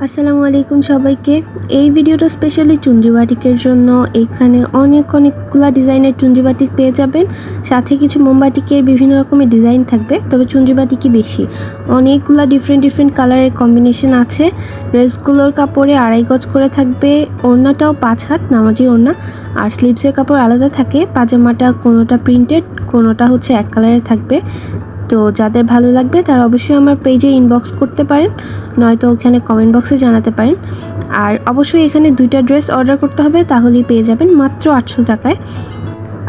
আসসালামু আলাইকুম সবাইকে। এই ভিডিওটা স্পেশালি চুনরি বাটিকের জন্য। এখানে অনেকগুলা ডিজাইনের চুনরি বাটিক পেয়ে যাবেন, সাথে কিছু মোমবাটিকের বিভিন্ন রকমের ডিজাইন থাকবে, তবে চুনরি বাটিকই বেশি। অনেকগুলা ডিফারেন্ট কালারের কম্বিনেশন আছে। ড্রেসগুলোর কাপড়ে 2.5 গজ করে থাকবে, ওড়নাটাও 5 হাত নামাজি ওড়না, আর স্লিভসের কাপড় আলাদা থাকে। পাজামাটা কোনোটা প্রিন্টেড, কোনোটা হচ্ছে এক কালারের থাকবে। তো যাদের ভালো লাগবে তারা অবশ্যই আমার পেজে ইনবক্স করতে পারেন, নয়তো ওখানে কমেন্ট বক্সে জানাতে পারেন। আর অবশ্যই এখানে 2টা ড্রেস অর্ডার করতে হবে, তাহলেই পেয়ে যাবেন মাত্র 800 টাকায়।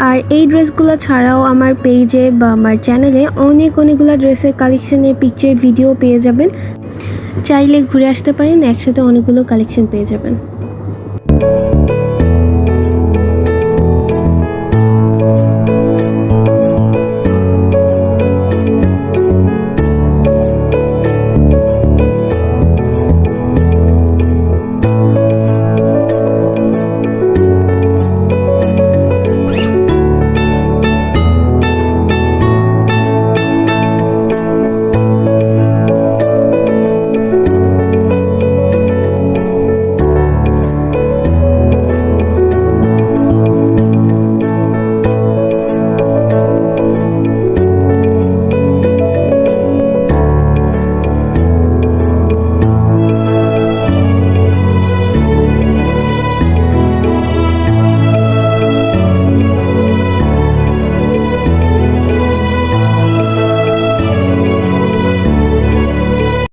আর এই ড্রেসগুলো ছাড়াও আমার পেজে বা আমার চ্যানেলে অনেকগুলো ড্রেসের কালেকশনের পিকচার ভিডিও পেয়ে যাবেন। চাইলে ঘুরে আসতে পারেন, একসাথে অনেকগুলো কালেকশন পেয়ে যাবেন।